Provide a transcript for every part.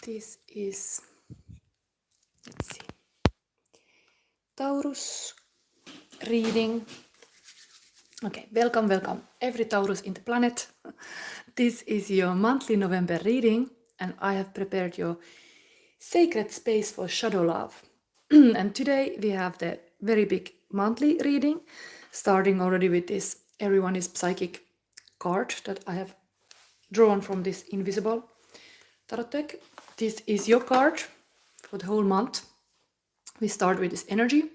This is, let's see, Taurus reading. Okay, welcome every Taurus in the planet. This is your monthly November reading, and I have prepared your sacred space for shadow love. And today we have the very big monthly reading, starting already with this Everyone is Psychic card that I have drawn from this invisible tarot deck. This is your card for the whole month. We start with this energy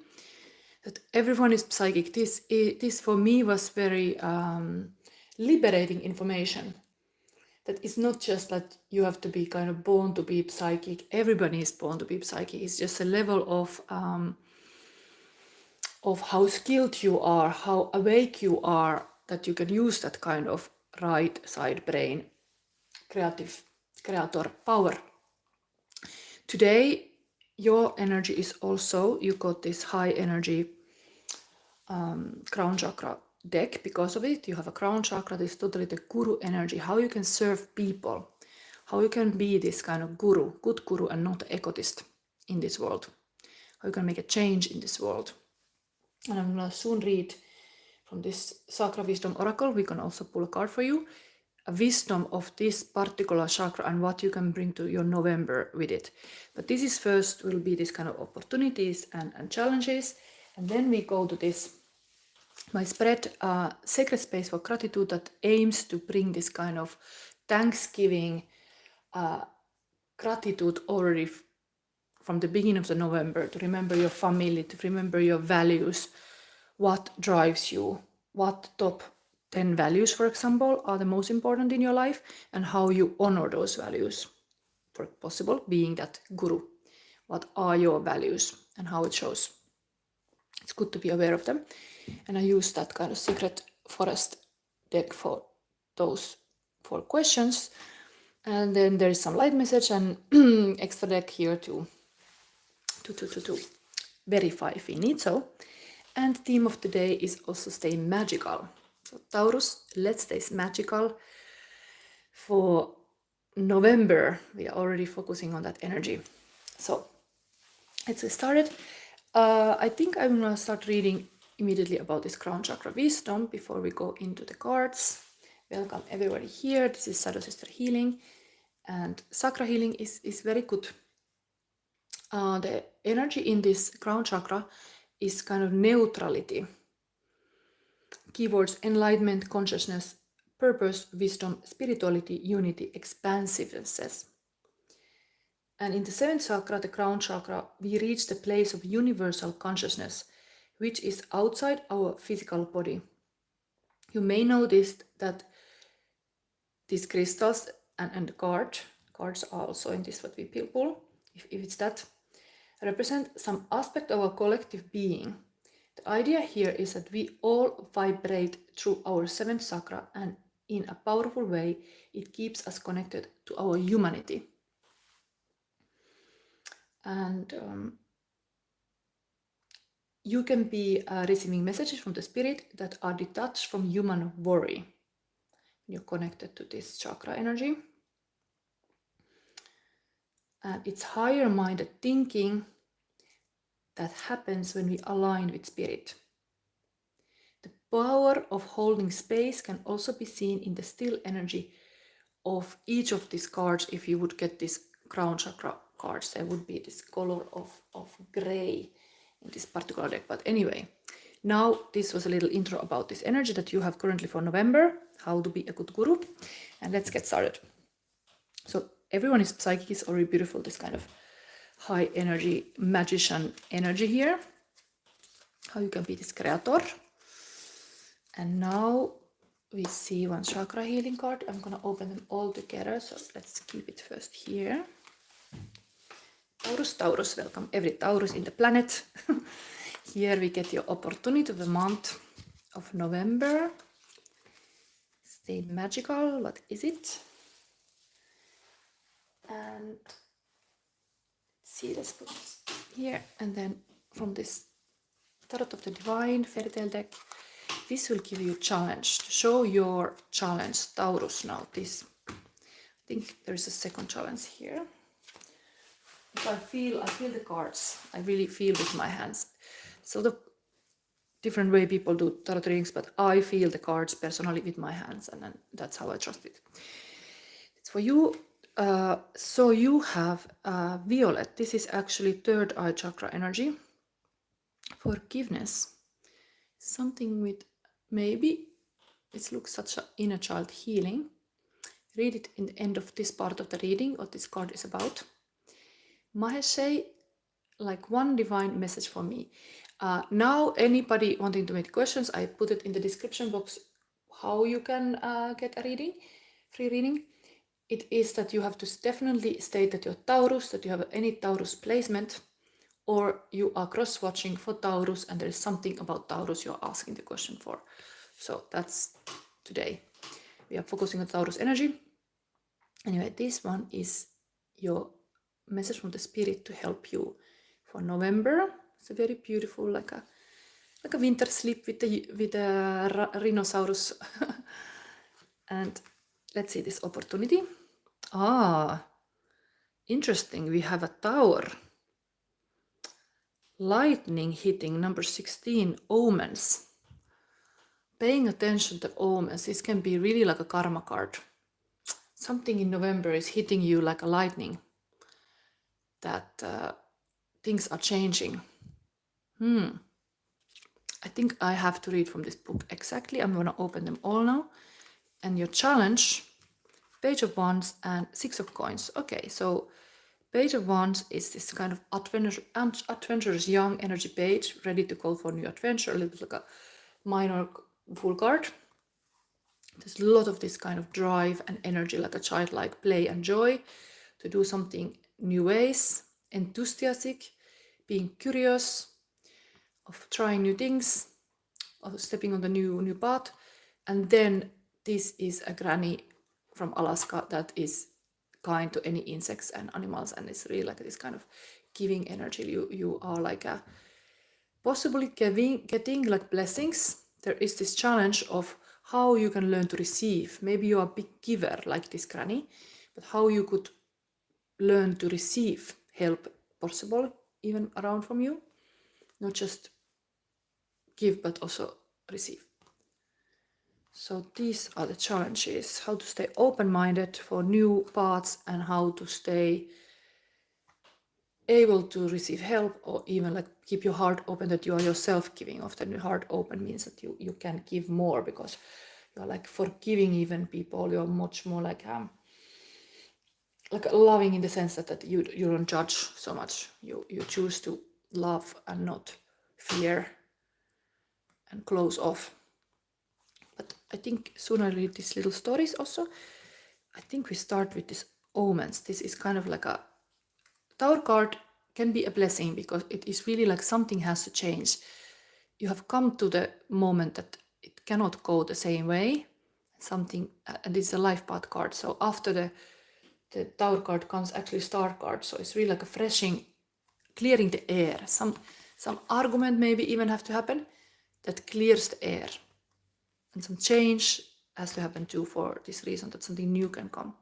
that everyone is psychic. This for me was very liberating information. That it's not just that you have to be kind of born to be psychic. Everybody is born to be psychic. It's just a level of how skilled you are, how awake you are, that you can use that kind of right side brain, creator power. Today, your energy is also, you got this high energy crown chakra deck. Because of it, you have a crown chakra. This is totally the guru energy, how you can serve people, how you can be this kind of guru, good guru, and not an egotist in this world, how you can make a change in this world. And I'm going to soon read from this Chakra Wisdom Oracle. We can also pull a card for you, a wisdom of this particular chakra and what you can bring to your November with it. But this is first will be this kind of opportunities and challenges. And then we go to this, my spread, Sacred Space for Gratitude, that aims to bring this kind of Thanksgiving gratitude already from the beginning of the November, to remember your family, to remember your values, what drives you, what top 10 values, for example, are the most important in your life, and how you honor those values, for possible being that guru. What are your values and how it shows? It's good to be aware of them. And I use that kind of secret forest deck for those 4 questions. And then there is some light message and extra deck here to verify if we need so. And the theme of the day is also stay magical. So Taurus, let's stay magical. For November, we are already focusing on that energy. So let's get started. I think I'm going to start reading immediately about this crown chakra wisdom before we go into the cards. Welcome everybody here. This is Shadow Sister Healing, and chakra healing is very good. The energy in this crown chakra is kind of neutrality. Keywords: enlightenment, consciousness, purpose, wisdom, spirituality, unity, expansiveness. And in the 7th chakra, the crown chakra, we reach the place of universal consciousness, which is outside our physical body. You may notice that these crystals and the cards are also in this what we pull, if it's that, represent some aspect of our collective being. The idea here is that we all vibrate through our 7th chakra, and in a powerful way, it keeps us connected to our humanity. And you can be receiving messages from the spirit that are detached from human worry. You're connected to this chakra energy. And it's higher-minded thinking that happens when we align with spirit. The power of holding space can also be seen in the still energy of each of these cards. If you would get this crown chakra cards, there would be this color of gray in this particular deck. But anyway, now this was a little intro about this energy that you have currently for November, how to be a good guru, and let's get started. So everyone is psychic, is already beautiful, this kind of high energy magician energy here, how you can be this creator. And now we see one chakra healing card. I'm gonna open them all together, so let's keep it first here. Taurus, welcome every Taurus in the planet. Here we get your opportunity of the month of November. Stay magical, what is it? And see, let's put this here, and then from this Tarot of the Divine Fairy Tale deck, this will give you a challenge, to show your challenge, Taurus. Now this, I think there is a second challenge here. I feel the cards. I really feel with my hands. So the different way people do tarot readings, but I feel the cards personally with my hands, and then that's how I trust it. It's for you. So you have violet. This is actually third eye chakra energy. Forgiveness. Something with maybe it looks such an inner child healing. Read it in the end of this part of the reading, what this card is about. Maheshe, like one divine message for me. Now, anybody wanting to make questions, I put it in the description box how you can get a reading, free reading. It is that you have to definitely state that you're Taurus, that you have any Taurus placement, or you are cross-watching for Taurus and there is something about Taurus you're asking the question for. So that's today. We are focusing on Taurus energy. Anyway, this one is your message from the spirit to help you for November. It's a very beautiful, like a winter sleep with the rhinoceros. And let's see this opportunity. Interesting. We have a tower. Lightning hitting, number 16, omens. Paying attention to omens. This can be really like a karma card. Something in November is hitting you like a lightning. That things are changing. I think I have to read from this book exactly. I'm going to open them all now. And your challenge, Page of Wands and Six of Coins. Okay, so Page of Wands is this kind of adventurous young energy page, ready to call for new adventure, a little bit like a minor full card. There's a lot of this kind of drive and energy, like a childlike play and joy to do something new ways, enthusiastic, being curious, of trying new things, of stepping on the new path. And then this is a granny from Alaska that is kind to any insects and animals, and it's really like this kind of giving energy. You are like a possibly getting like blessings. There is this challenge of how you can learn to receive. Maybe you are a big giver like this granny, but how you could learn to receive help possible even around from you, not just give but also receive. So these are the challenges: how to stay open-minded for new paths and how to stay able to receive help, or even like keep your heart open, that you are yourself giving. Often your heart open means that you can give more because you're like forgiving even people. You're much more like loving in the sense that you don't judge so much. You choose to love and not fear and close off. But I think soon I read these little stories also. I think we start with these omens. This is kind of like a Tower card can be a blessing because it is really like something has to change. You have come to the moment that it cannot go the same way. Something, and it's a life path card. So after the Tower card comes actually Star card. So it's really like a freshing, clearing the air. Some argument maybe even have to happen that clears the air. And some change has to happen too for this reason, that something new can come.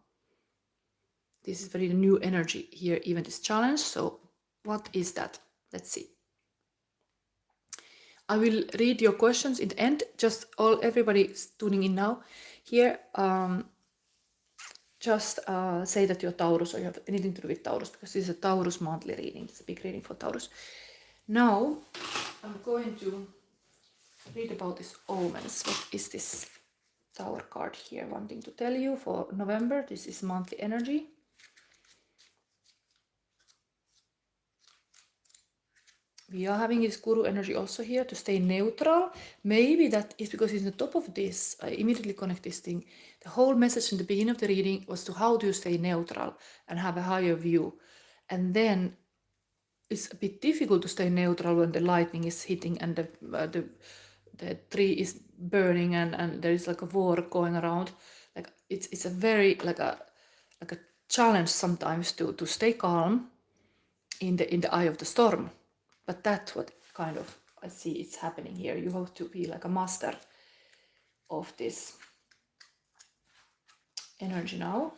This is very new energy here, even this challenge. So what is that? Let's see. I will read your questions in the end. Just everybody tuning in now here, just say that you're Taurus or you have anything to do with Taurus, because this is a Taurus monthly reading. It's a big reading for Taurus. Now I'm going to read about these omens. What is this Tower card here wanting to tell you for November? This is monthly energy. We are having this Guru energy also here to stay neutral. Maybe that is because it's on the top of this. I immediately connect this thing. The whole message in the beginning of the reading was to how do you stay neutral and have a higher view. And then it's a bit difficult to stay neutral when the lightning is hitting and the tree is burning and there is like a war going around. Like it's a very like a challenge sometimes to stay calm in the eye of the storm. But that's what kind of I see it's happening here. You have to be like a master of this energy now.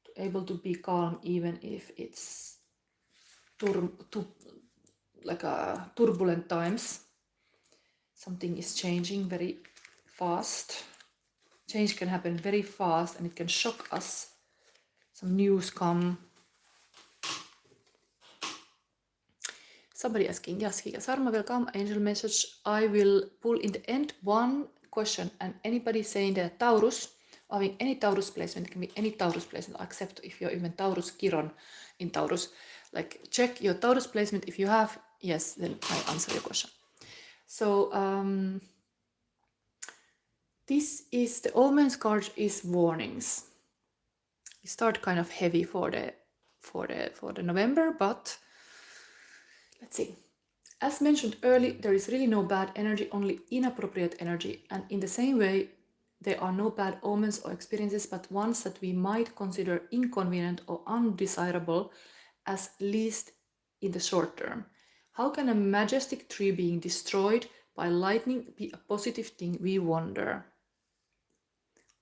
To able to be calm even if it's turbulent times. Something is changing very fast. Change can happen very fast and it can shock us. Some news come. Somebody asking, yes, Higa Sarma, welcome, angel message. I will pull in the end one question, and anybody saying that Taurus, or having any Taurus placement, it can be any Taurus placement, except if you're even Taurus Chiron in Taurus. Like, check your Taurus placement. If you have, yes, then I answer your question. So this is the All Men's card is warnings. We start kind of heavy for the November, but let's see. As mentioned earlier, there is really no bad energy, only inappropriate energy. And in the same way, there are no bad omens or experiences, but ones that we might consider inconvenient or undesirable, as least in the short term. How can a majestic tree being destroyed by lightning be a positive thing, we wonder?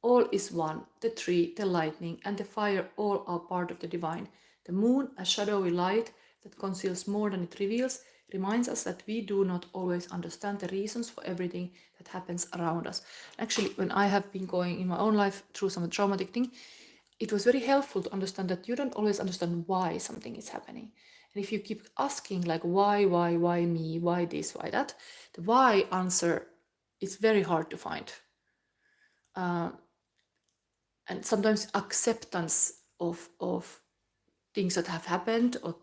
All is one, the tree, the lightning, and the fire all are part of the divine. The moon, a shadowy light that conceals more than it reveals, reminds us that we do not always understand the reasons for everything that happens around us. Actually, when I have been going in my own life through some traumatic thing, it was very helpful to understand that you don't always understand why something is happening. And if you keep asking like why me, why this, why that, the why answer is very hard to find. And sometimes acceptance of things that have happened or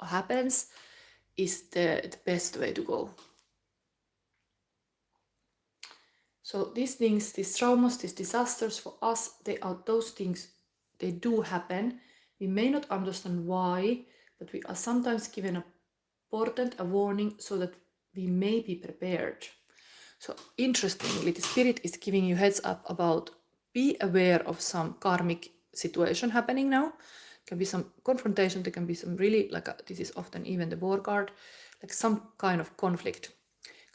happens is the best way to go. So these things, these traumas, these disasters for us, they are those things, they do happen. We may not understand why, but we are sometimes given a portent, a warning, so that we may be prepared. So interestingly, the spirit is giving you heads up about be aware of some karmic situation happening now. There can be some confrontation, there can be some really, this is often even the war card, like some kind of conflict,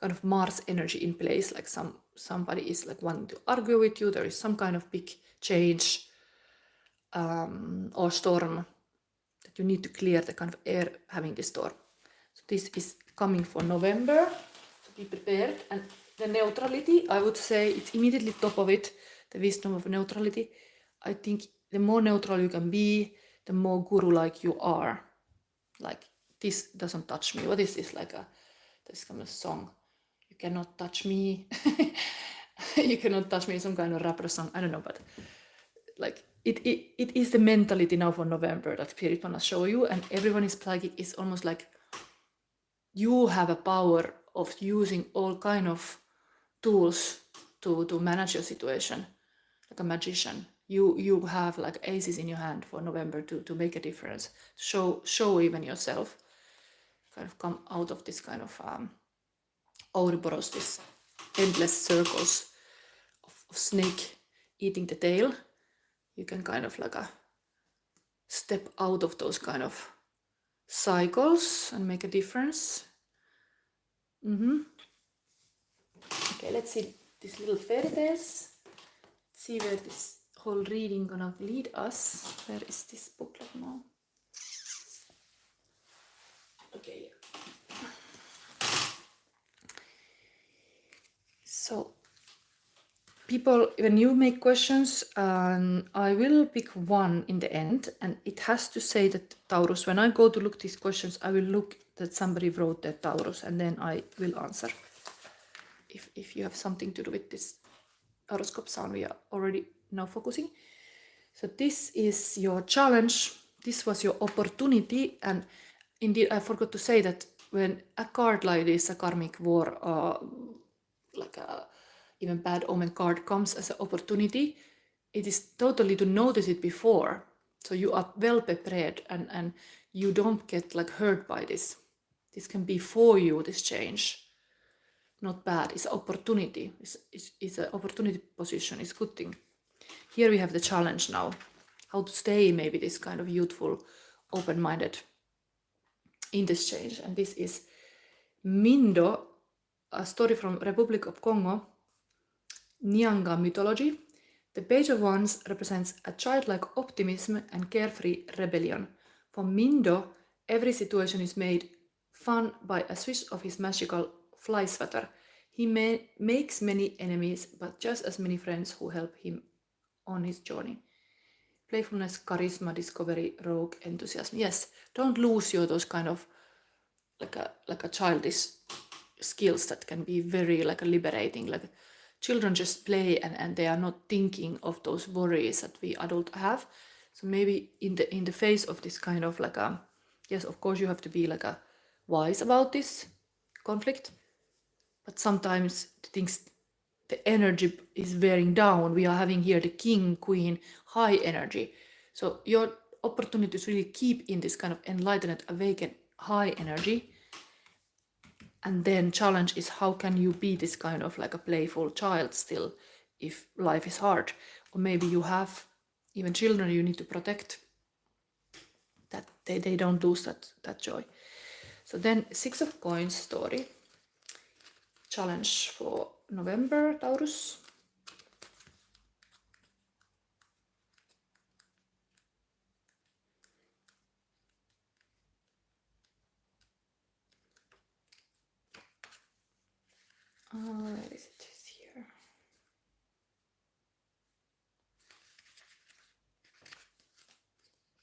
kind of Mars energy in place, like somebody is like wanting to argue with you, there is some kind of big change or storm that you need to clear, the kind of air having this storm. So this is coming for November, so be prepared. And the neutrality, I would say it's immediately top of it, the wisdom of neutrality. I think the more neutral you can be, the more guru-like you are. Like, this doesn't touch me. What is this? This kind of song. You cannot touch me. You cannot touch me, some kind of rapper song. I don't know, but like it is the mentality now for November that Spirit wanna show you, and everyone is psychic. It's almost like you have a power of using all kind of tools to manage your situation, like a magician. You have like aces in your hand for November to make a difference. Show even yourself. Kind of come out of this kind of Ouroboros, this endless circles of snake eating the tail. You can kind of like step out of those kind of cycles and make a difference. Okay, let's see these little fairy tales. See where this whole reading gonna lead us. Where is this booklet now? Okay. So, people, when you make questions, I will pick one in the end, and it has to say that Taurus. When I go to look these questions, I will look that somebody wrote that Taurus, and then I will answer. If you have something to do with this horoscope sound, we are already now focusing. So this is your challenge. This was your opportunity, and indeed, I forgot to say that when a card like this, a karmic war, like a even bad omen card comes as an opportunity, it is totally to notice it before, so you are well prepared and you don't get like hurt by this. This can be for you, this change. Not bad, it's an opportunity. It's an opportunity position, it's a good thing. Here we have the challenge now, how to stay maybe this kind of youthful, open-minded in this change. And this is Mindo, a story from Republic of Congo, Nyanga mythology. The Page of Wands represents a childlike optimism and carefree rebellion. For Mindo, every situation is made fun by a swish of his magical fly swatter. He makes many enemies, but just as many friends who help him on his journey. Playfulness, charisma, discovery, rogue, enthusiasm. Yes, don't lose those kind of like a childish skills that can be very like a liberating. Like children just play and they are not thinking of those worries that we adults have. So maybe in the face of this kind of like a, yes, of course you have to be like a wise about this conflict, but sometimes the energy is wearing down. We are having here the king, queen, high energy. So your opportunity to really keep in this kind of enlightened, awakened, high energy. And then challenge is how can you be this kind of like a playful child still if life is hard? Or maybe you have even children you need to protect, that they don't lose that joy. So then Six of Coins story. Challenge for November, Taurus. Where is it? It's here.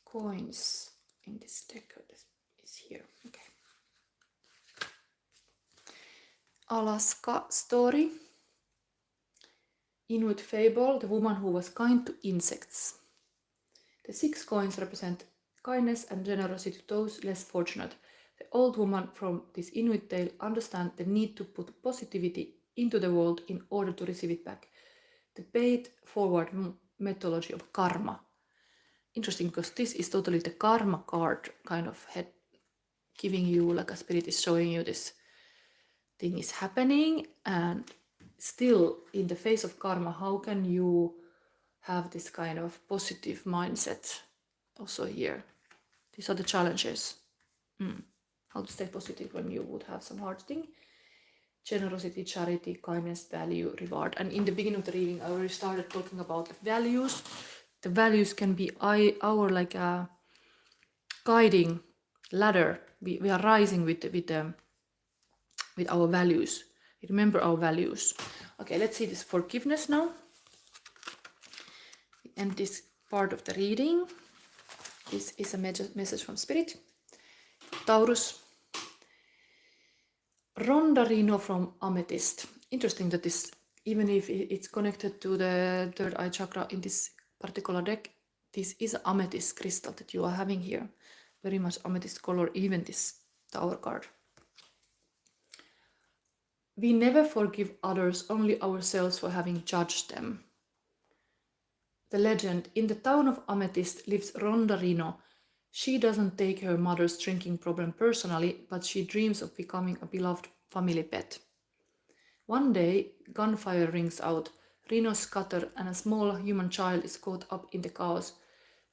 Coins in this deck. This is here. Okay. Alaska story. Inuit fable, the woman who was kind to insects. The 6 coins represent kindness and generosity to those less fortunate. The old woman from this Inuit tale understands the need to put positivity into the world in order to receive it back. The paid forward mythology of karma. Interesting, because this is totally the karma card kind of head, giving you like a spirit is showing you this thing is happening, and still in the face of karma, how can you have this kind of positive mindset also here? These are the challenges. How to stay positive when you would have some hard thing. Generosity, charity, kindness, value, reward. And in the beginning of the reading, I already started talking about the values. The values can be our like a guiding ladder. We are rising with our values. We remember our values. Okay, let's see this forgiveness now. We end this part of the reading. This is a message from Spirit. Taurus. Rondarino from Amethyst. Interesting that this, even if it's connected to the third eye chakra in this particular deck, this is amethyst crystal that you are having here. Very much amethyst color, even this Tower card. We never forgive others, only ourselves for having judged them. The legend, in the town of Amethyst lives Rondarino. She doesn't take her mother's drinking problem personally, but she dreams of becoming a beloved family pet. One day, gunfire rings out, Reno scatter, and a small human child is caught up in the chaos.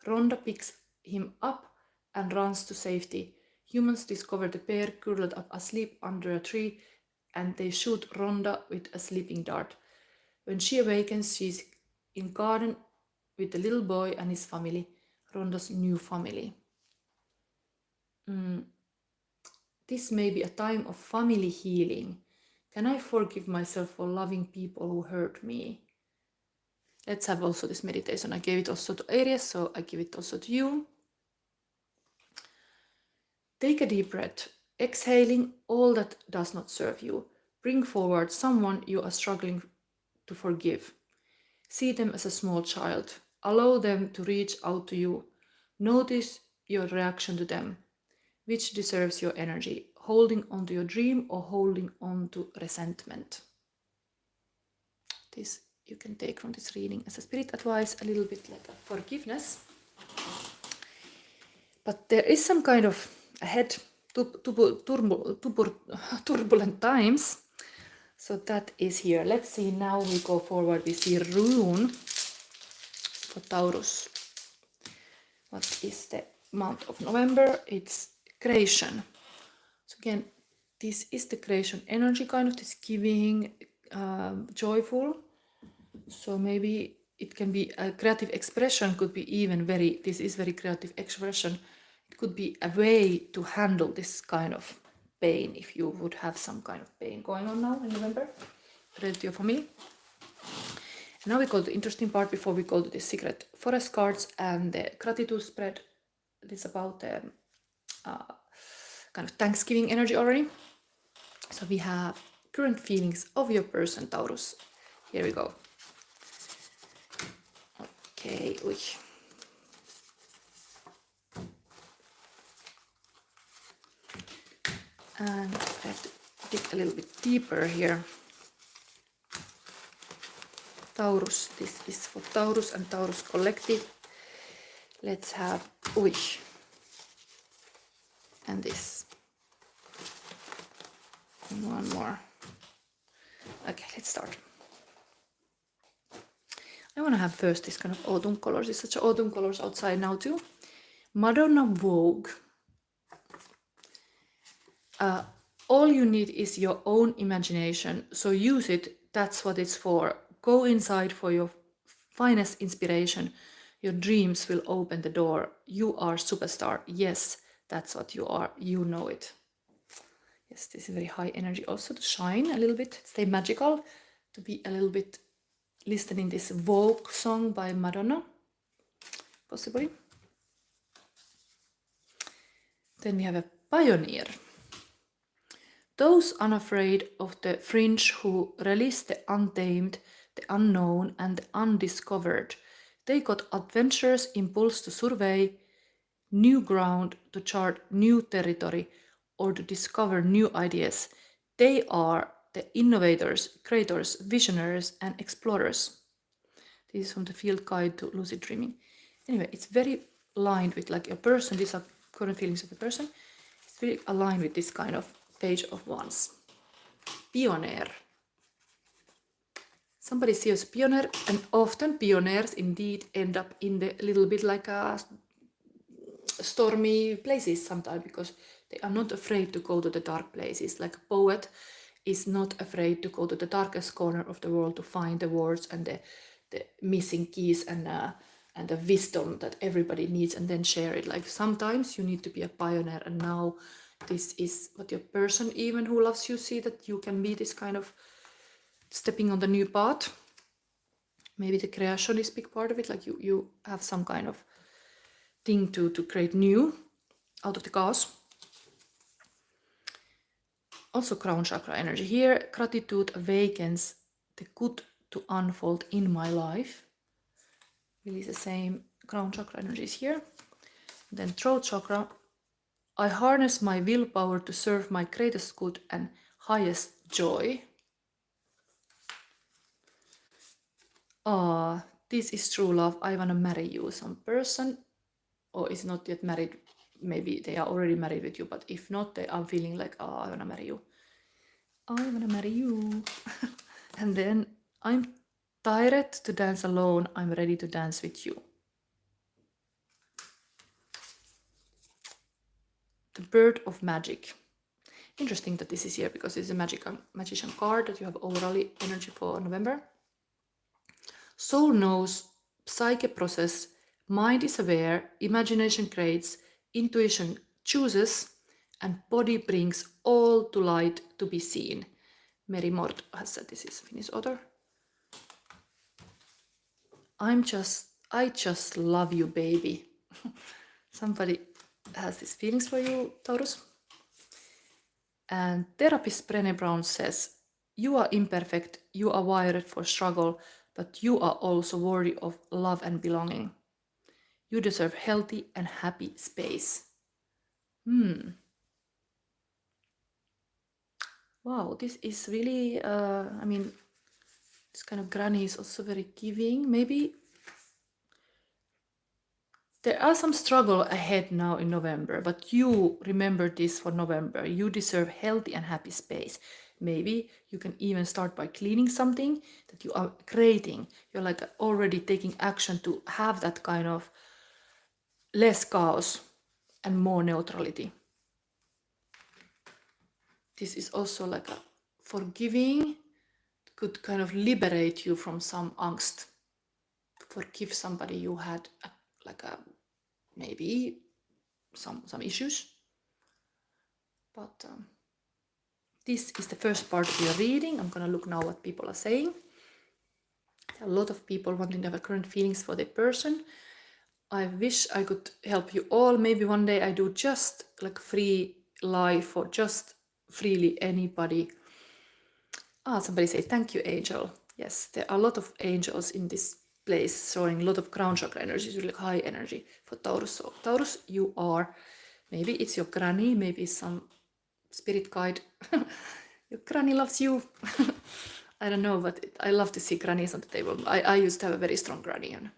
Rhonda picks him up and runs to safety. Humans discover the pair curled up asleep under a tree, and they shoot Rhonda with a sleeping dart. When she awakens, she's in garden with the little boy and his family, Rhonda's new family. This may be a time of family healing. Can I forgive myself for loving people who hurt me? Let's have also this meditation. I gave it also to Aries, so I give it also to you. Take a deep breath, exhaling all that does not serve you. Bring forward someone you are struggling to forgive. See them as a small child. Allow them to reach out to you. Notice your reaction to them. Which deserves your energy? Holding on to your dream or holding on to resentment? This you can take from this reading as a spirit advice, a little bit like a forgiveness. But there is some kind of ahead turbulent times. So that is here. Let's see, now we go forward. We see rune for Taurus. What is the month of November? It's creation. So again, this is the creation energy, kind of this giving, joyful. So maybe it can be a creative expression, could be even this is very creative expression. It could be a way to handle this kind of pain if you would have some kind of pain going on now in November related to your family. Now we go to the interesting part before we go to the secret forest cards and the gratitude spread. This is about the kind of Thanksgiving energy already. So we have current feelings of your person, Taurus. Here we go. Okay, and I have to dig a little bit deeper here. Taurus, this is for Taurus and Taurus collective. Let's have and this. And one more. Okay, let's start. I want to have first this kind of autumn colors. It's such autumn colors outside now too. Madonna Vogue. All you need is your own imagination, so use it. That's what it's for. Go inside for your finest inspiration. Your dreams will open the door. You are superstar. Yes, that's what you are. You know it. Yes, this is very high energy also to shine a little bit, stay magical, to be a little bit listening this Vogue song by Madonna, possibly. Then we have a pioneer. Those unafraid of the fringe who release the untamed, the unknown, and the undiscovered. They got adventurous impulse to survey new ground, to chart new territory, or to discover new ideas. They are the innovators, creators, visionaries, and explorers. This is from the Field Guide to Lucid Dreaming. Anyway, it's very aligned with like a person. These are current feelings of a person. It's very aligned with this kind of Page of Wands. Pioneer. Somebody sees a pioneer, and often pioneers indeed end up in the little bit like a stormy places sometimes, because they are not afraid to go to the dark places. Like a poet is not afraid to go to the darkest corner of the world to find the words and the missing keys and the wisdom that everybody needs, and then share it. Like sometimes you need to be a pioneer, and now this is what your person even who loves you see, that you can be this kind of stepping on the new path. Maybe the creation is a big part of it, like you have some kind of thing to create new out of the chaos. Also crown chakra energy here. Gratitude awakens the good to unfold in my life. Really the same crown chakra energy is here. Then throat chakra. I harness my willpower to serve my greatest good and highest joy. This is true love. I want to marry you. Some person, or is not yet married, maybe they are already married with you, but if not, they are feeling like, I want to marry you. I want to marry you. And then I'm tired to dance alone. I'm ready to dance with you. The bird of magic. Interesting that this is here, because it's a magician card that you have orally energy for November. Soul knows, psyche process, mind is aware, imagination creates, intuition chooses, and body brings all to light to be seen. Mary Mort has said, this is Finnish author. I just love you, baby. Somebody has these feelings for you, Taurus. And therapist Brené Brown says, you are imperfect, you are wired for struggle, but you are also worthy of love and belonging. You deserve healthy and happy space. Wow, this is really, this kind of granny is also very giving. Maybe there are some struggle ahead now in November, but you remember this for November. You deserve healthy and happy space. Maybe you can even start by cleaning something that you are creating. You're like already taking action to have that kind of less chaos and more neutrality. This is also like a forgiving, could kind of liberate you from some angst. forgive somebody you had maybe some issues. But this is the first part of your reading. I'm gonna look now what people are saying. There are a lot of people wanting to have current feelings for their person. I wish I could help you all. Maybe one day I do just like free live for just freely anybody. Somebody say thank you, angel. Yes, there are a lot of angels in this place showing a lot of crown chakra energy, really high energy for Taurus. So Taurus, you are, maybe it's your granny, maybe some spirit guide. Your granny loves you. I don't know, but I love to see grannies on the table. I used to have a very strong granny, and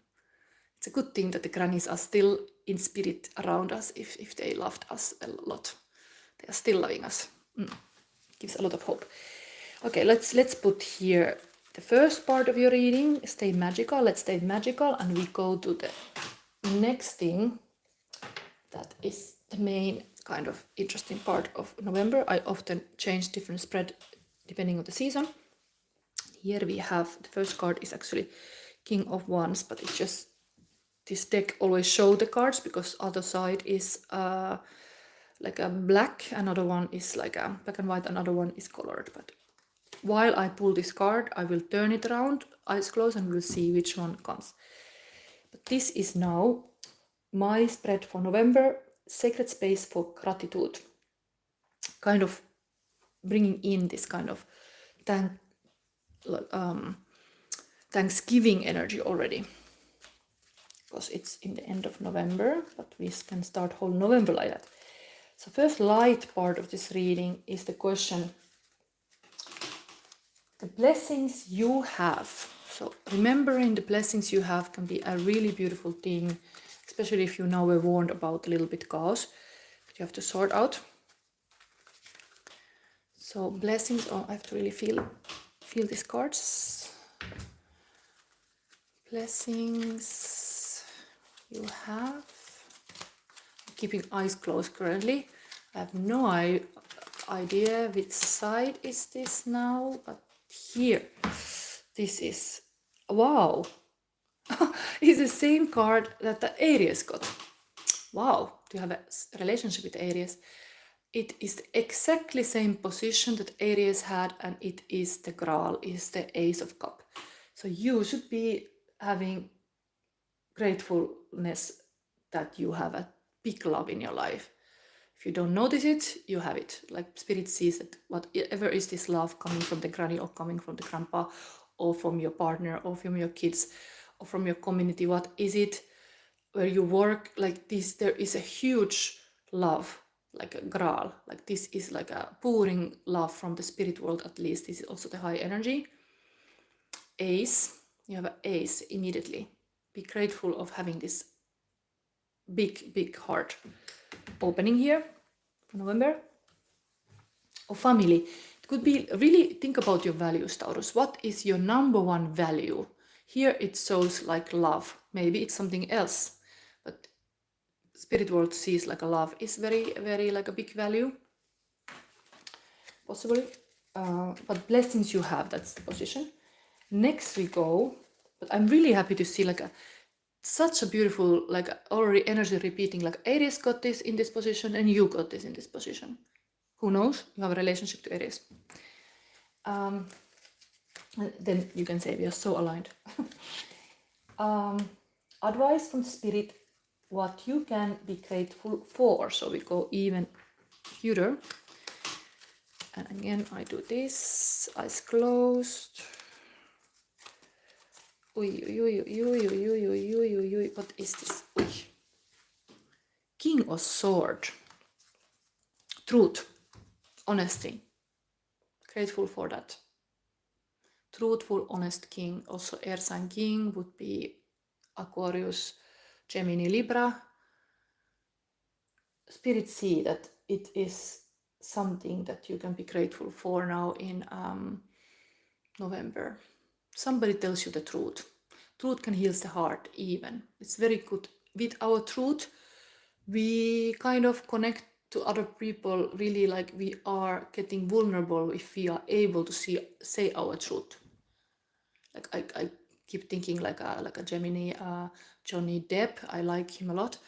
it's a good thing that the grannies are still in spirit around us if they loved us a lot. They are still loving us. Gives a lot of hope. Okay, let's put here the first part of your reading. Stay magical. Let's stay magical, and we go to the next thing. That is the main kind of interesting part of November. I often change different spread depending on the season. Here we have the first card is actually King of Wands, but it's just this deck always show the cards because other side is like a black, another one is like a black and white, another one is colored. But while I pull this card, I will turn it around, eyes closed, and we'll see which one comes. But this is now my spread for November, Sacred Space for Gratitude. Kind of bringing in this kind of Thanksgiving energy already. Because it's in the end of November, but we can start whole November like that. So first light part of this reading is the question, the blessings you have. So remembering the blessings you have can be a really beautiful thing, especially if you now were warned about a little bit chaos that you have to sort out. So blessings, I have to really feel these cards. Blessings you have. I'm keeping eyes closed currently. I have no idea which side is this now, but here, this is, wow. It's the same card that the Aries got. Wow, do you have a relationship with Aries? It is the exactly same position that Aries had, and it is the Graal, is the Ace of Cup. So you should be having gratefulness that you have a big love in your life. If you don't notice it, you have it. Like Spirit sees that whatever is this love coming from the granny or coming from the grandpa or from your partner or from your kids or from your community, what is it where you work like this? There is a huge love, like a Graal. Like this is like a pouring love from the spirit world, at least. This is also the high energy. Ace, you have an ace immediately. Be grateful of having this big heart opening here for November. Or family. It could be really think about your values, Taurus. What is your number one value? Here it shows like love. Maybe it's something else, but spirit world sees like a love is very like a big value, possibly. But blessings you have, that's the position. Next we go, but I'm really happy to see like such a beautiful, like already energy repeating, like Aries got this in this position and you got this in this position. Who knows? You have a relationship to Aries. Then you can say we are so aligned. Advice from spirit, what you can be grateful for. So we go even further. And again, I do this, eyes closed. What is this? King of Sword. Truth, honesty. Grateful for that. Truthful, honest king. Also air sign king would be Aquarius, Gemini, Libra. Spirit see that it is something that you can be grateful for now in November. Somebody tells you the truth. Truth can heal the heart even. It's very good. With our truth, we kind of connect to other people, really like we are getting vulnerable if we are able to say our truth. Like I keep thinking like a Gemini, Johnny Depp. I like him a lot.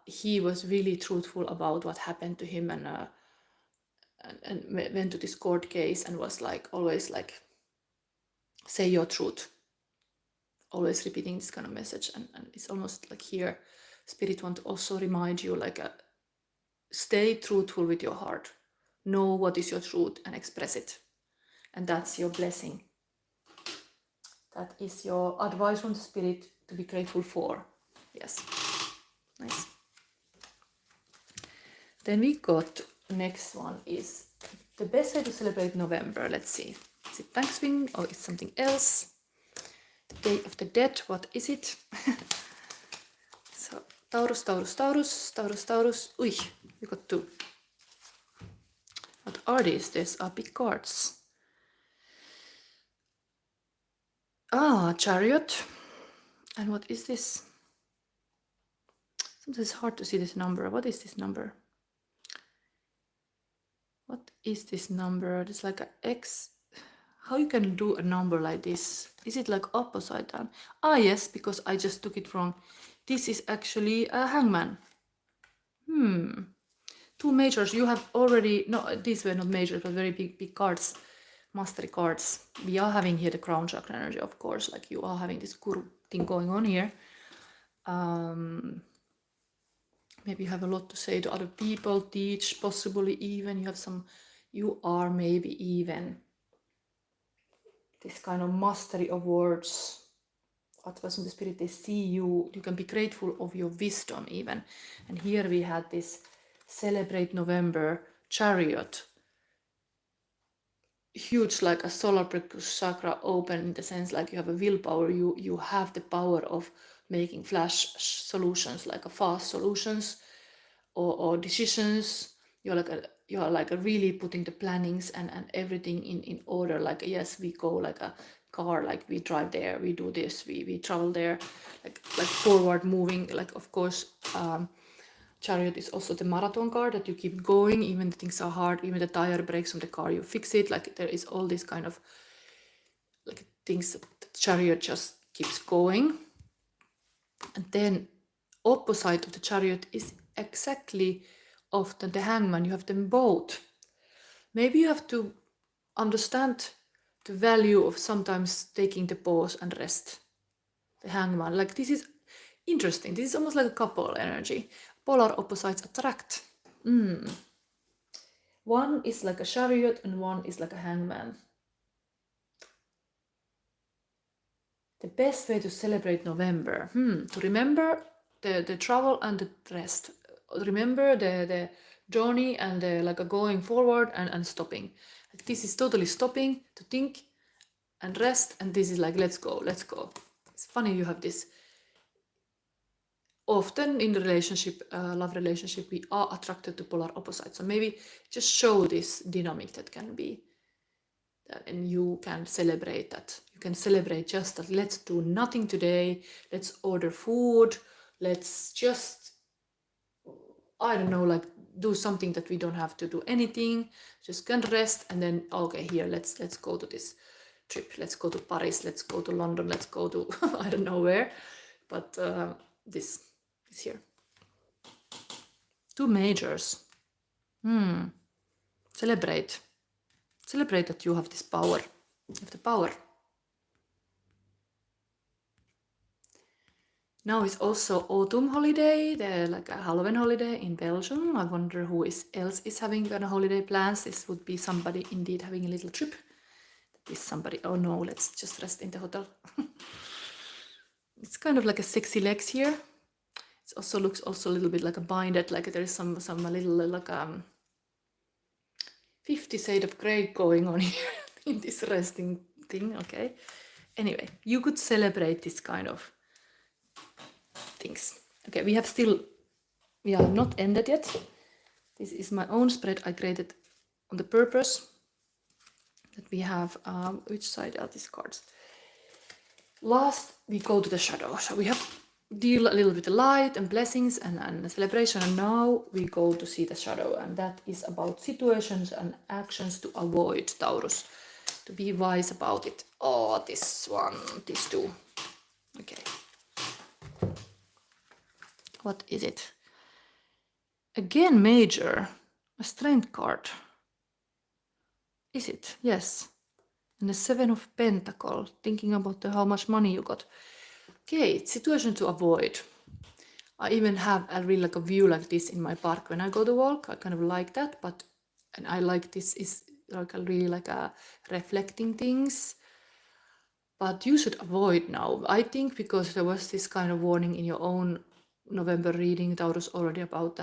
He was really truthful about what happened to him, and went to this court case and was like always like, say your truth, always repeating this kind of message. And it's almost like here Spirit want to also remind you like stay truthful with your heart, know what is your truth and express it, and that's your blessing. That is your advice from the Spirit to be grateful for. Yes, nice. Then we got, next one is the best way to celebrate November. Let's see, is it Thanksgiving or is something else? The Day of the Dead, what is it? So Taurus, Taurus, Taurus, Taurus, Taurus. Ui, we got 2. What are these? These are big cards. Chariot. And what is this? Sometimes it's hard to see this number. What is this number? What is this number? It's like an X. How you can do a number like this? Is it like upside down? Yes, because I just took it wrong. This is actually a hangman. 2 majors. You have already, no, these were not majors, but very big cards, mastery cards. We are having here the crown chakra energy, of course, like you are having this guru thing going on here. Maybe you have a lot to say to other people, teach, possibly even you have some, you are maybe even this kind of mastery of words. Advice from the Spirit, they see you, you can be grateful of your wisdom even. And here we had this celebrate November chariot, huge, like a solar plexus chakra open, in the sense like you have a willpower, you have the power of making flash solutions, like a fast solutions or decisions. You're like a really putting the plannings and everything in order. Like, yes, we go like a car, like we drive there, we do this, we travel there, like forward moving. Like, of course, chariot is also the marathon car that you keep going, even the things are hard, even the tire breaks from the car, you fix it. Like, there is all this kind of like things that the chariot just keeps going. And then opposite of the chariot is exactly often the hangman. You have them both. Maybe you have to understand the value of sometimes taking the pause and rest. The hangman, like, this is interesting. This is almost like a couple energy. Polar opposites attract. One is like a chariot and one is like a hangman. The best way to celebrate November, to remember the travel and the rest. Remember the journey and the like a going forward and stopping. Like, this is totally stopping to think and rest, and this is like, let's go. It's funny, you have this often in the relationship, love relationship, we are attracted to polar opposites. So maybe just show this dynamic that can be, and you can celebrate that. You can celebrate just that. Let's do nothing today. Let's order food. Let's just, I don't know, like do something that we don't have to do anything. Just can rest, and then okay, here let's go to this trip. Let's go to Paris. Let's go to London. Let's go to I don't know where, but this is here. 2 majors. Celebrate that you have this power. You have the power. Now it's also autumn holiday, like a Halloween holiday in Belgium. I wonder who else is having kind of holiday plans. This would be somebody indeed having a little trip. That is somebody, oh no, let's just rest in the hotel. It's kind of like a sexy legs here. It also looks also a little bit like a binded, like there is some a little like 50 Shades of Grey going on here in this resting thing. Okay. Anyway, you could celebrate this kind of things. Okay, we are not ended yet. This is my own spread I created on the purpose that we have. Which side are these cards? Last, we go to the shadow. So we have deal a little bit of light and blessings and celebration, and now we go to see the shadow, and that is about situations and actions to avoid, Taurus. to be wise about it. Oh, this one, these two. Okay. What is it? Again, major. A strength card. Is it? Yes. And the 7 of Pentacles. Thinking about how much money you got. Okay, situation to avoid. I even have a really like a view like this in my park when I go to walk. I kind of like that, but and I like this is like a really like a reflecting things. But you should avoid now. I think because there was this kind of warning in your own November reading, Taurus, already about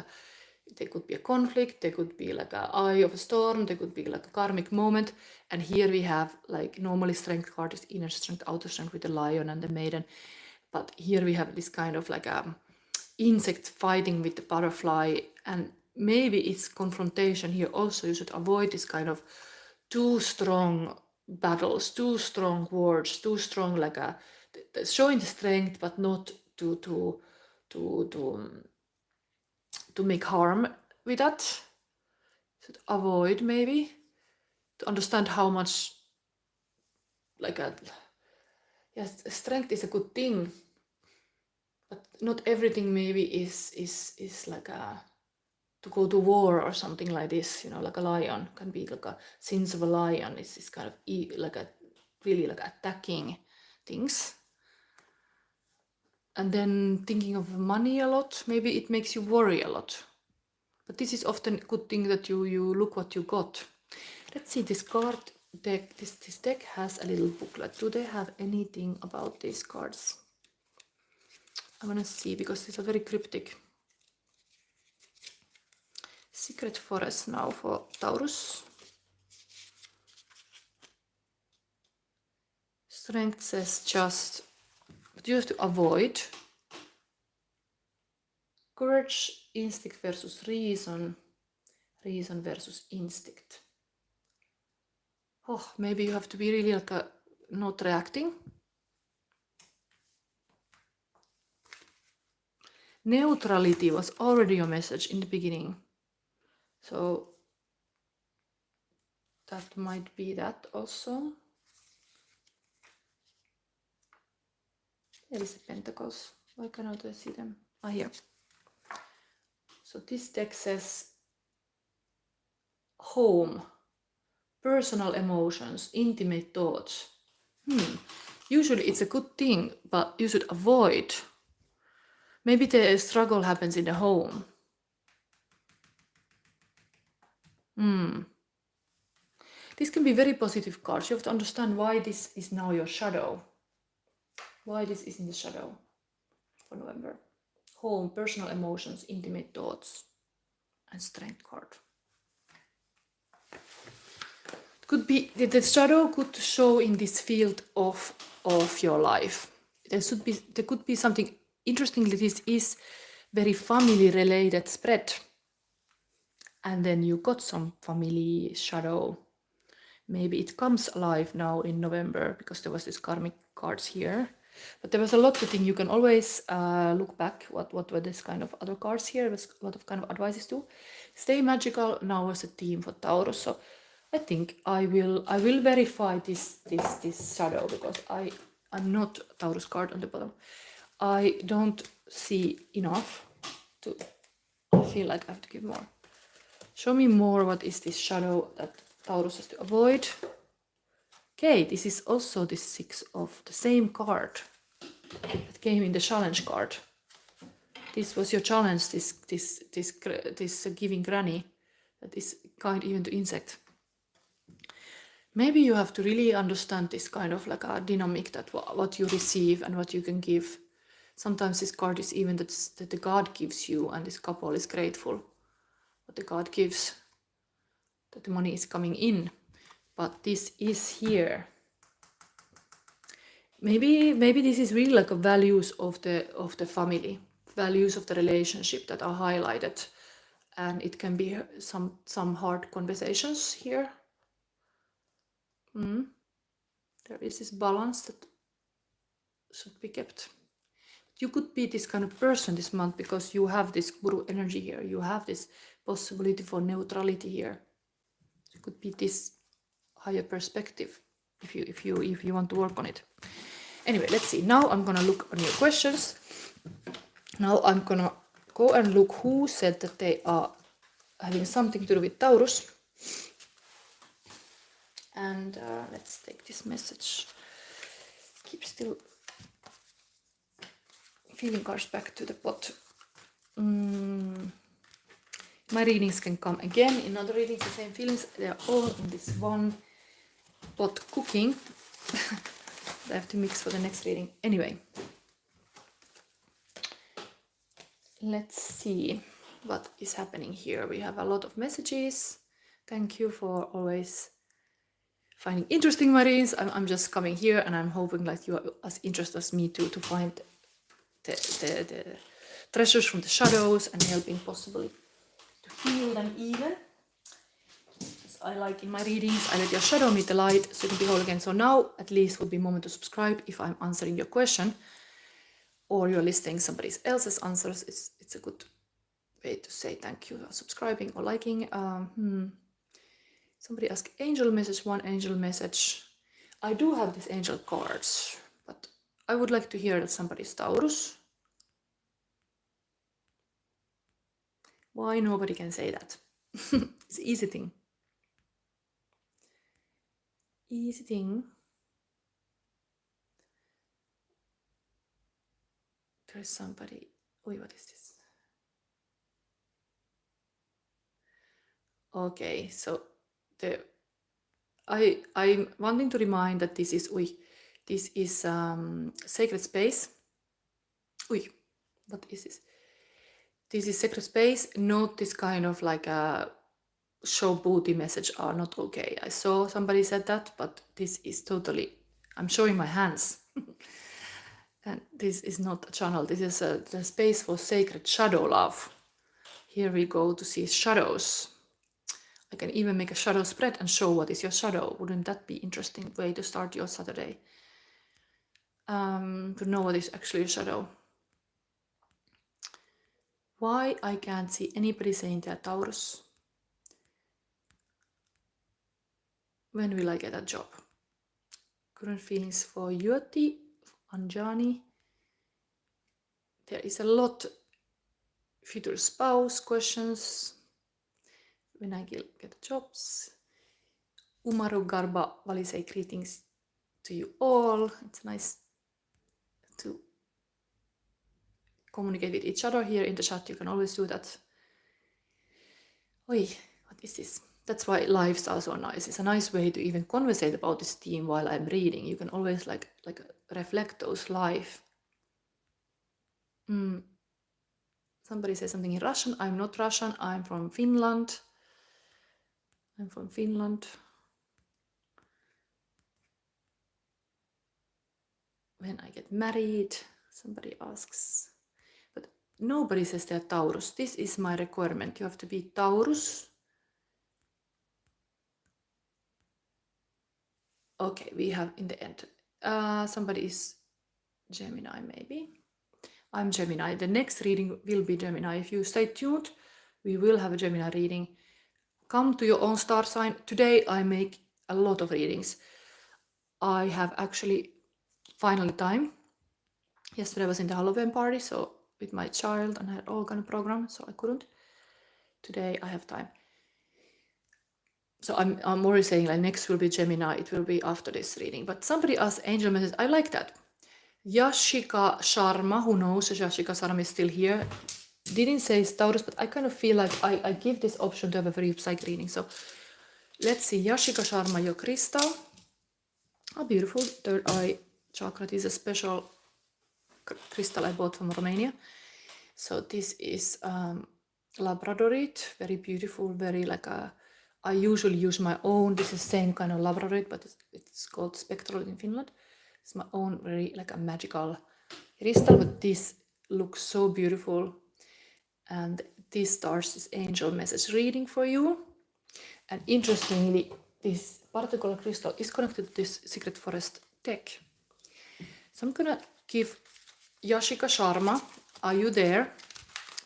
there could be a conflict, there could be like an eye of a storm, there could be like a karmic moment. And here we have like normally strength card is inner strength, outer strength with the lion and the maiden. But here we have this kind of like a insect fighting with the butterfly, and maybe it's confrontation here also. You should avoid this kind of too strong battles, too strong words, too strong like a showing the strength, but not to make harm with that. Should avoid maybe to understand how much like a yes, strength is a good thing, but not everything maybe is like a to go to war or something like this, you know, like a lion can be like a sins of a lion. It's this kind of like a really like attacking things. And then thinking of money a lot, maybe it makes you worry a lot. But this is often a good thing that you look what you got. Let's see, this card deck, this deck has a little booklet. Do they have anything about these cards? I want to see because these are very cryptic. Secret Forest now for Taurus. Strength says just, but you have to avoid. Courage, instinct versus reason. Reason versus instinct. Oh, maybe you have to be really like not reacting. Neutrality was already your message in the beginning. So that might be that also. There is the Pentacles. Why cannot I see them? Ah, here. So this deck says home, personal emotions, intimate thoughts. Usually it's a good thing, but you should avoid. Maybe the struggle happens in the home. This can be very positive cards. You have to understand why this is now your shadow. Why this is in the shadow for November. Home, personal emotions, intimate thoughts, and strength card. It could be the shadow could show in this field of your life. There could be something. Interestingly, this is very family related spread. And then you got some family shadow. Maybe it comes alive now in November because there was this karmic cards here. But there was a lot to think. You can always look back what were this kind of other cards here. There was a lot of kind of advices too. Stay magical now as a theme for Taurus. So I think I will verify this shadow because I'm not Taurus card on the bottom. I don't see enough to. I feel like I have to give more. Show me more. What is this shadow that Taurus has to avoid? Okay, this is also the 6 of the same card that came in the challenge card. This was your challenge. This giving granny that is kind even to insect. Maybe you have to really understand this kind of like a dynamic that what you receive and what you can give. Sometimes this card is even that the God gives you, and this couple is grateful what the God gives, that the money is coming in. But this is here. Maybe this is really like a values of the family, values of the relationship that are highlighted, and it can be some hard conversations here. There is this balance that should be kept. You could be this kind of person this month because you have this Guru energy here. You have this possibility for neutrality here. It could be this higher perspective. if you want to work on it. Anyway, let's see. Now I'm gonna look on your questions. Now I'm gonna go and look who said that they are having something to do with Taurus. And let's take this message. Keep still feeling cards back to the pot. My readings can come again in other readings, the same feelings. They are all in this one pot cooking. I have to mix for the next reading. Anyway, let's see what is happening here. We have a lot of messages. Thank you for always finding interesting my readings. I'm just coming here and I'm hoping like you are as interested as me to find the treasures from the shadows and helping possibly to heal them even. As I like in my readings, I let your shadow meet the light so you can be whole again. So now at least would be a moment to subscribe if I'm answering your question or you're listening somebody else's answers. It's a good way to say thank you for subscribing or liking. Somebody asked angel message, one angel message. I do have these angel cards, but I would like to hear that somebody's Taurus. Why nobody can say that? It's an easy thing. Easy thing. There's somebody. Wait, what is this? Okay, so I'm wanting to remind that this is sacred space. What is this? This is sacred space, not this kind of like a show booty message are not okay. I saw somebody said that, but this is totally, I'm showing my hands. And this is not a channel, this is the space for sacred shadow love. Here we go to see shadows. I can even make a shadow spread and show what is your shadow. Wouldn't that be interesting way to start your Saturday? To know what is actually a shadow. Why I can't see anybody saying they're Taurus? When will I get a job? Current feelings for Yoti, Anjani. There is a lot. Future spouse questions. When I get jobs. Umaru Garba Valisei, greetings to you all. It's nice to communicate with each other here in the chat. You can always do that. Oi, what is this? That's why lives are so nice. It's a nice way to even conversate about this theme while I'm reading. You can always like reflect those live. Somebody says something in Russian. I'm not Russian. I'm from Finland. When I get married, somebody asks. But nobody says they're Taurus. This is my requirement. You have to be Taurus. Okay, we have in the end. Somebody is Gemini maybe. I'm Gemini. The next reading will be Gemini. If you stay tuned, we will have a Gemini reading. Come to your own star sign. Today I make a lot of readings. I have actually finally time. Yesterday I was in the Halloween party, so with my child, and I had all kind of program, so I couldn't. Today I have time. So I'm already saying like next will be Gemini. It will be after this reading. But somebody asked angel message. I like that. Yashika Sharma, who knows if Yashika Sharma is still here, didn't say it's Taurus, but I kind of feel like I give this option to have a very psychic reading. So let's see. Yashika Sharma, your crystal. Oh, beautiful. Third eye chakra. This is a special crystal I bought from Romania. So this is labradorite, very beautiful, very like a, I usually use my own, this is the same kind of labradorite, but it's called spectral in Finland. It's my own very like a magical crystal, but this looks so beautiful. And this starts this angel message reading for you. And interestingly, this particular crystal is connected to this secret forest deck. So I'm gonna give Yashika Sharma, are you there?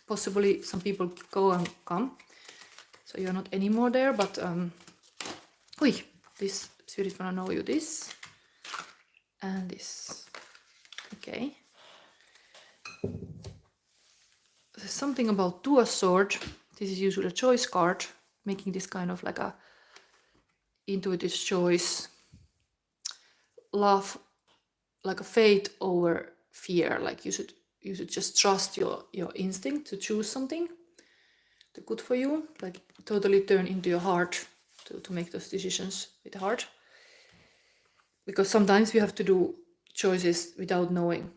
Possibly some people go and come. So you're not anymore there, but this Spirit wanna know you this and this. Okay. There's something about Two of Swords. This is usually a choice card, making this kind of like a intuitive choice. Love, like a faith over fear. Like you should just trust your instinct to choose something that's good for you. Like totally turn into your heart to make those decisions with the heart. Because sometimes we have to do choices without knowing.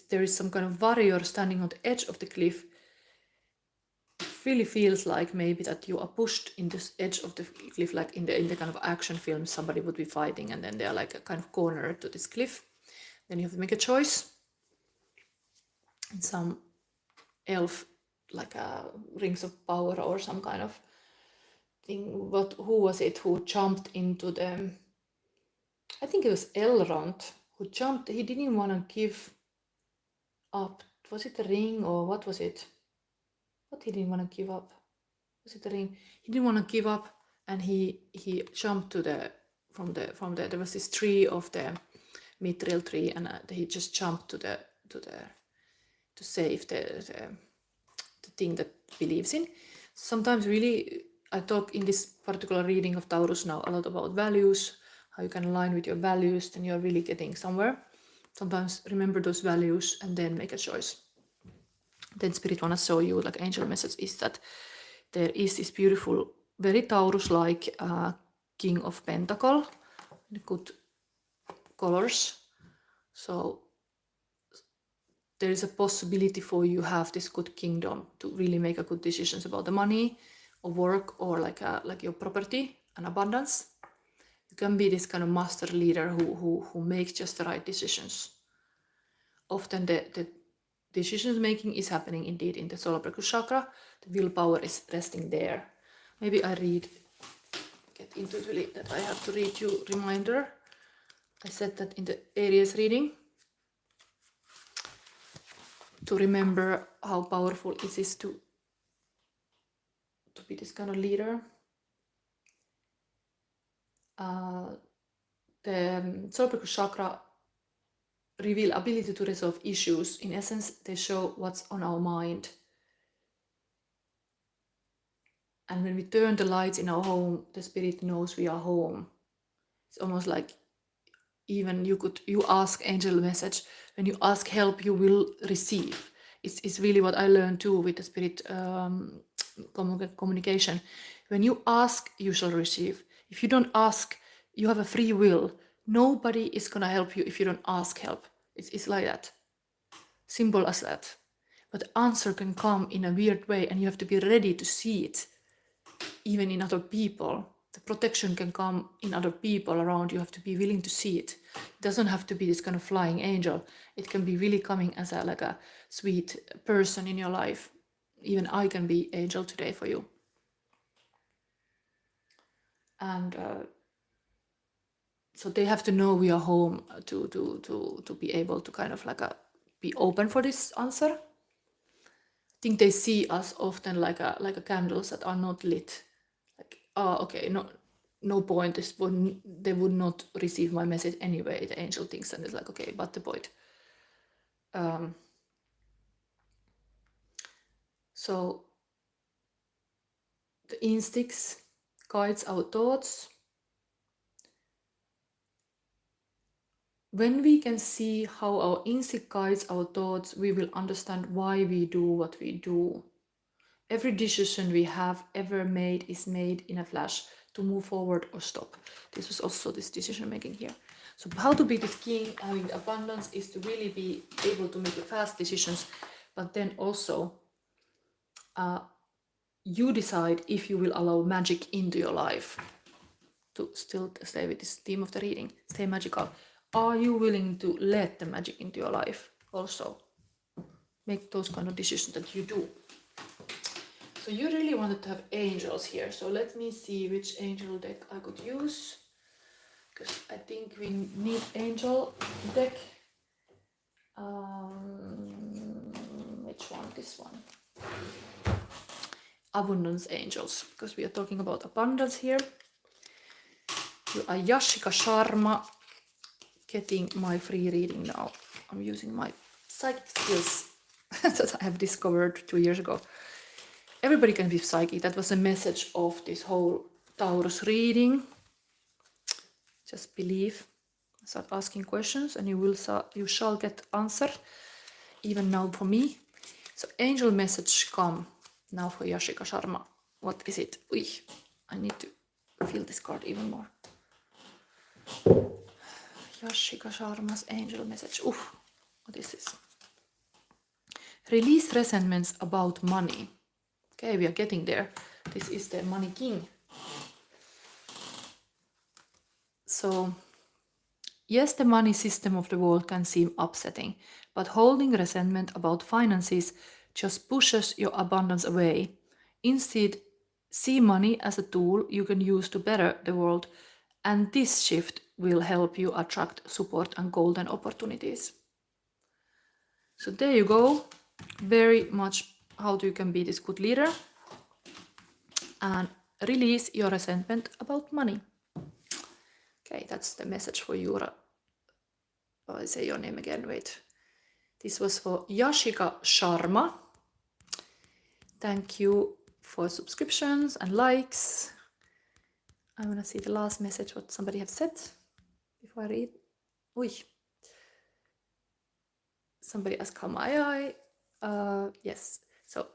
There is some kind of warrior standing on the edge of the cliff. It really feels like maybe that you are pushed in this edge of the cliff, like in the kind of action film, somebody would be fighting and then they're like a kind of corner to this cliff. Then you have to make a choice. And some elf, like a rings of power or some kind of thing. Who was it who jumped into the... I think it was Elrond who jumped. He didn't want to give up. Was it the ring or what was it? What he didn't want to give up? Was it the ring? He didn't want to give up, and he jumped to from the there was this tree of the mithril tree, and he just jumped to save the thing that believes in. Sometimes really, I talk in this particular reading of Taurus now a lot about values, how you can align with your values, then you're really getting somewhere. Sometimes remember those values and then make a choice. Then Spirit wanna show you, like angel message is that there is this beautiful, very Taurus-like King of Pentacle, in good colors. So there is a possibility for you have this good kingdom to really make a good decisions about the money or work or like your property and abundance. You can be this kind of master leader who makes just the right decisions. Often the decisions making is happening indeed in the solar plexus chakra. The willpower is resting there. Maybe I get into it really that I have to read you reminder. I said that in the Aries reading, to remember how powerful it is to be this kind of leader. The solar plexus chakra reveal ability to resolve issues. In essence, they show what's on our mind. And when we turn the lights in our home, the spirit knows we are home. It's almost like even you ask angel message. When you ask help, you will receive. It's really what I learned too with the spirit communication. When you ask, you shall receive. If you don't ask, you have a free will. Nobody is gonna help you if you don't ask help. It's like that. Simple as that. But the answer can come in a weird way and you have to be ready to see it. Even in other people. The protection can come in other people around. You have to be willing to see it. It doesn't have to be this kind of flying angel. It can be really coming as like a sweet person in your life. Even I can be angel today for you. And so they have to know we are home to be able to kind of like be open for this answer. I think they see us often like a candles that are not lit. Like, okay, no point. They would not receive my message anyway. The angel thinks, and it's like, okay, but the point. So the instincts guides our thoughts. When we can see how our instinct guides our thoughts, we will understand why we do what we do. Every decision we have ever made is made in a flash to move forward or stop. This was also this decision making here. So how to be this king having abundance is to really be able to make fast decisions, but then also you decide if you will allow magic into your life. To still stay with this theme of the reading, stay magical. Are you willing to let the magic into your life also? Make those kind of decisions that you do. So you really wanted to have angels here. So let me see which angel deck I could use. Because I think we need angel deck. Which one? This one. Abundance angels. Because we are talking about abundance here. You are Yashika Sharma, getting my free reading now. I'm using my psychic skills that I have discovered 2 years ago. Everybody can be psychic. That was the message of this whole Taurus reading. Just believe. Start asking questions and you shall get answer. Even now for me. So angel message come now for Yashika Sharma. What is it? I need to feel this card even more. Yashika Sharma's angel message. What is this? Release resentments about money. Okay, we are getting there. This is the money king. So, yes, the money system of the world can seem upsetting, but holding resentment about finances just pushes your abundance away. Instead, see money as a tool you can use to better the world, and this shift will help you attract support and golden opportunities. So there you go. Very much how you can be this good leader and release your resentment about money. Okay, that's the message for you. I say your name again, wait. This was for Yashika Sharma. Thank you for subscriptions and likes. I want to see the last message, what somebody have said before I read. Somebody asked how am I? Yes, so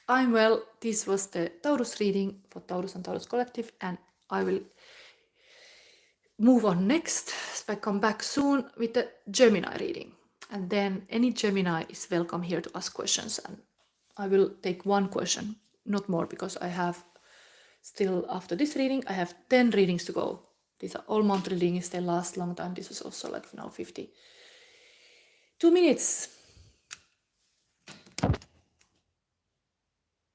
I'm well. This was the Taurus reading for Taurus and Taurus Collective, and I will move on next. So I come back soon with the Gemini reading, and then any Gemini is welcome here to ask questions, and I will take one question, not more, because I have still, after this reading, I have 10 readings to go. These are all monthly readings, they last long time. This is also like now 52 minutes.